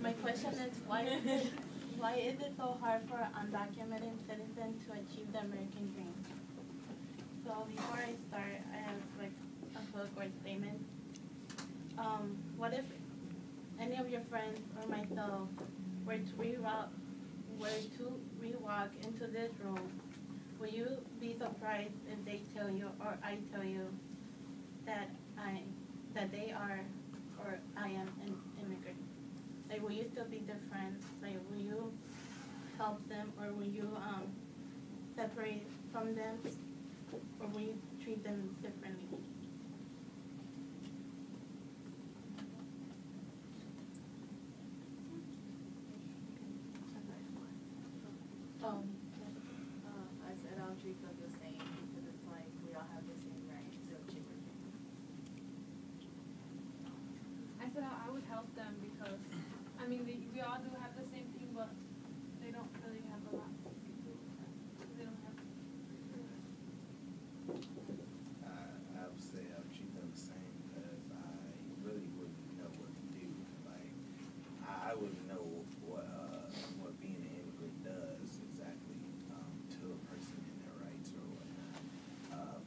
My question is, why is it so hard for undocumented citizens to achieve the American dream? So before I start, I have like a hook or statement. What if any of your friends or myself were to rewalk into this room? Will you be surprised if they tell you or I tell you that they are or I am an immigrant? Like, will you still be their friends? Like, will you help them, or will you separate from them, or will you treat them differently? I said I'll treat them the same because it's like we all have the same rights. So I said I would help them because, I mean, we all do have the same thing, but they don't really have a lot. They don't have. I would say I'll treat them the same because I really wouldn't know what to do. Like, I wouldn't know what being an immigrant does exactly to a person and their rights or whatnot.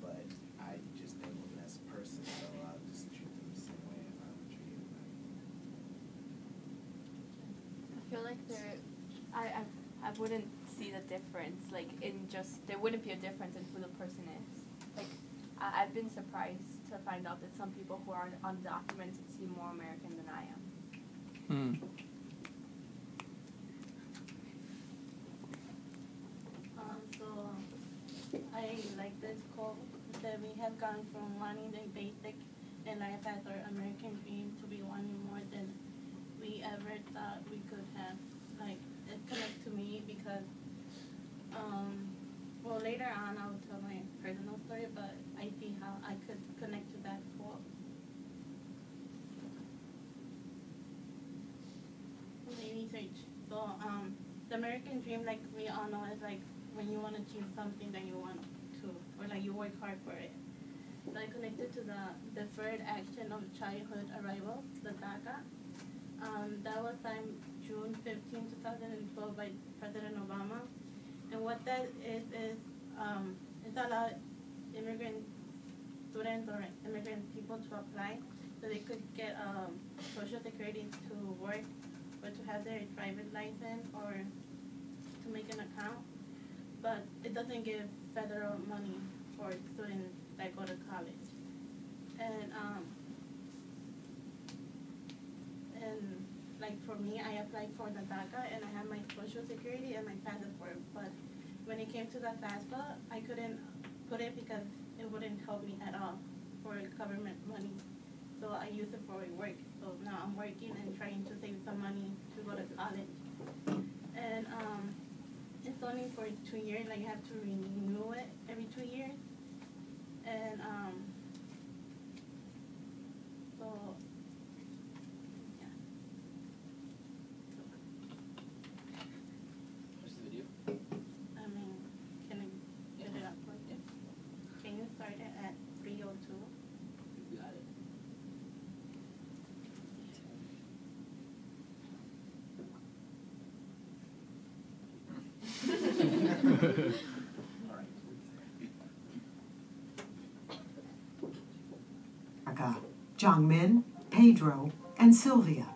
But I just think of them as a person, so I'll just treat them the same way if I would treat anybody. I feel like I wouldn't see the difference, like there wouldn't be a difference in who the person is. Like, I've been surprised to find out that some people who are undocumented seem more American than I am. So I like this quote that we have gone from wanting the basic in life as our American dream to be wanting more than we ever thought we could have. Like, it connects to me because, well, later on I'll tell my personal story, but I see how I could connect to that quote. Research. So, the American dream, like we all know, is like when you want to achieve something that you want to, or like you work hard for it. So I connected to the Deferred Action of Childhood Arrival, the DACA. That was signed June 15, 2012 by President Obama. And what that is it allowed immigrant students or immigrant people to apply so they could get Social Security to work or to have their driver's license or to make an account. But it doesn't give federal money for students that go to college. And like for me, I applied for the DACA and I had my Social Security and my passport. But when it came to the FAFSA, I couldn't put it because it wouldn't help me at all for government money. So I use it for work. So now I'm working and trying to save some money to go to college. And it's only for 2 years. Like, you have to renew it every 2 years. And so yeah. What's the video? I mean, can I get it up for you? Can you start it at 3:02? You got it. Jongmin, Pedro, and Sylvia.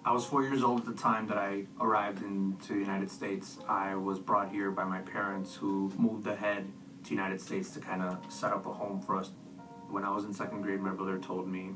I was 4 years old at the time that I arrived into the United States. I was brought here by my parents who moved ahead to the United States to kind of set up a home for us. When I was in second grade, my brother told me,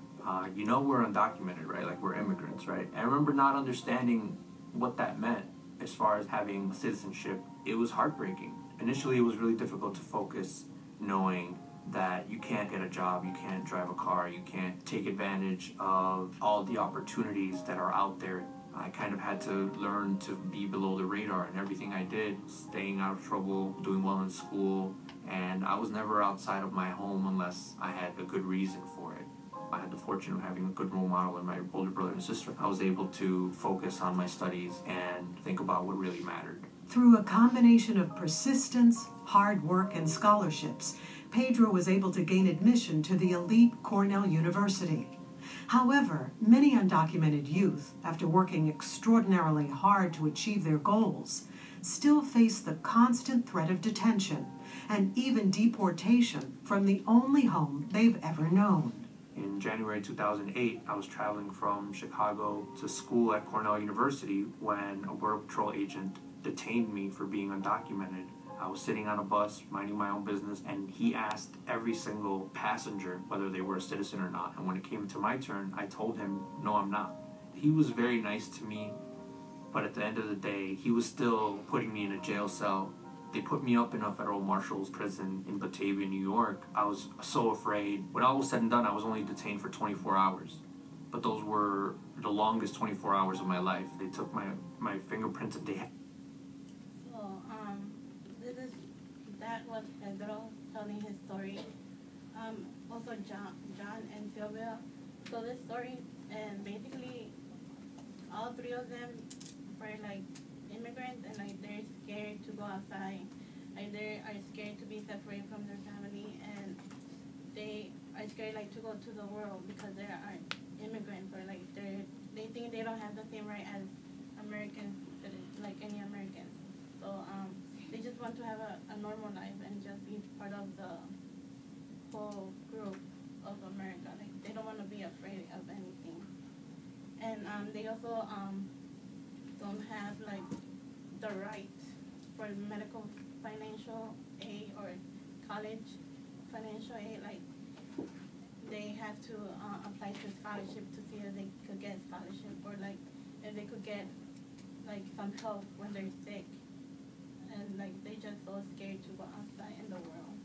you know we're undocumented, right? Like, we're immigrants, right? And I remember not understanding what that meant as far as having citizenship. It was heartbreaking. Initially, it was really difficult to focus knowing that you can't get a job, you can't drive a car, you can't take advantage of all the opportunities that are out there. I kind of had to learn to be below the radar in everything I did, staying out of trouble, doing well in school, and I was never outside of my home unless I had a good reason for it. I had the fortune of having a good role model in my older brother and sister. I was able to focus on my studies and think about what really mattered. Through a combination of persistence, hard work, and scholarships, Pedro was able to gain admission to the elite Cornell University. However, many undocumented youth, after working extraordinarily hard to achieve their goals, still face the constant threat of detention and even deportation from the only home they've ever known. In January 2008, I was traveling from Chicago to school at Cornell University when a Border Patrol agent detained me for being undocumented. I was sitting on a bus, minding my own business, and he asked every single passenger whether they were a citizen or not. And when it came to my turn, I told him, no, I'm not. He was very nice to me, but at the end of the day, he was still putting me in a jail cell. They put me up in a federal marshal's prison in Batavia, New York. I was so afraid. When all was said and done, I was only detained for 24 hours. But those were the longest 24 hours of my life. They took my fingerprints and they... That was Pedro telling his story. Also John and Sylvia told this story, and basically all three of them were like immigrants, and like they're scared to go outside. Like they are scared to be separated from their family, and they are scared like to go to the world because they are immigrants, or like they think they don't have the same right as Americans, like any Americans. So they just want to have a normal life and just be part of the whole group of America. Like they don't want to be afraid of anything. And they also don't have like the right for medical financial aid or college financial aid. Like they have to apply to scholarship to see if they could get scholarship, or like if they could get like some help when they're sick. And like they just so scared to go outside in the world.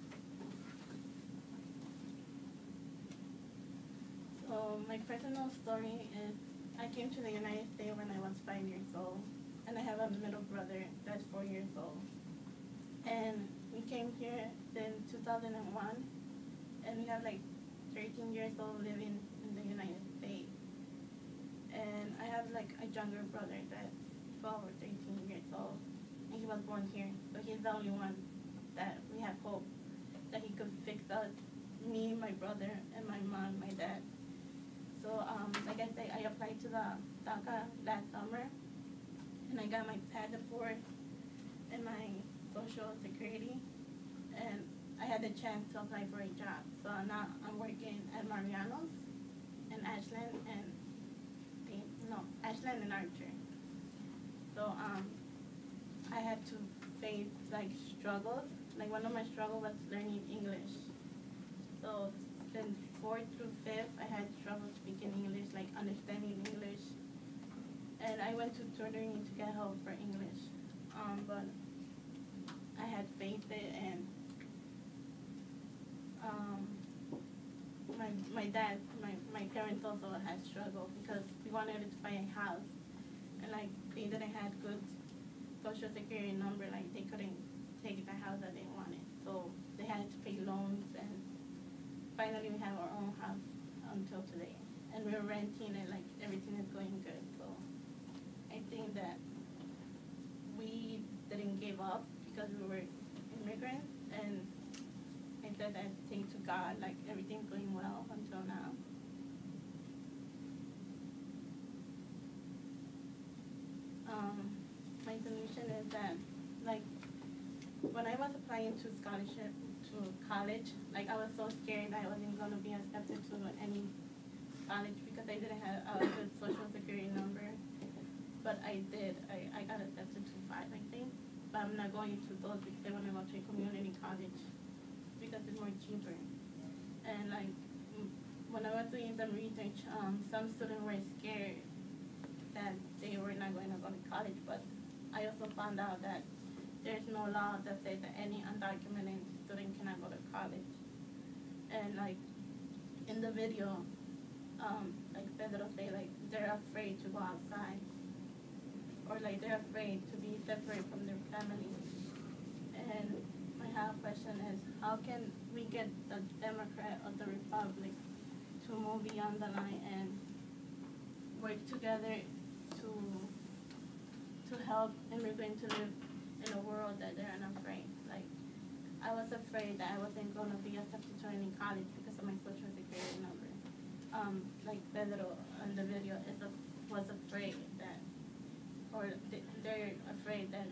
So my personal story is I came to the United States when I was 5 years old, and I have a middle brother that's 4 years old. And we came here in 2001, and we have like 13 years old living in the United States. And I have like a younger brother that's 12 or 13 years old. He was born here, so he's the only one that we have hope that he could fix us, me, my brother, and my mom, my dad. So, like I said, I applied to the DACA last summer, and I got my passport and my social security, and I had the chance to apply for a job. So now I'm working at Mariano's in Ashland and Archer. So, I had to face like struggles. Like one of my struggles was learning English. So since 4th through 5th, I had trouble speaking English, like understanding English. And I went to tutoring to get help for English. But I had faced it, and my parents also had struggled because we wanted to buy a house, and like they didn't have good social security number, like they couldn't take the house that they wanted. So they had to pay loans, and finally we have our own house until today. And we're renting it, like everything is going good. So I think that we didn't give up because we were immigrants, and I said that thanks to God, like everything's going well until now. My solution is that, like, when I was applying to scholarship to college, like I was so scared that I wasn't going to be accepted to any college because I didn't have a good social security number. But I did. I got accepted to 5, I think. But I'm not going to those because I want to go to a community college because it's more cheaper. And like when I was doing some research, some students were scared that they were not going to go to college, but I also found out that there's no law that says that any undocumented student cannot go to college. And like in the video, like Pedro say, like they're afraid to go outside, or like they're afraid to be separated from their families. And my question is, how can we get the Democrat or the Republic to move beyond the line and work together to help immigrants to live in a world that they're not afraid? Like, I was afraid that I wasn't going to be accepted to any college because of my social security number. like Pedro in the video was afraid that, or they're afraid that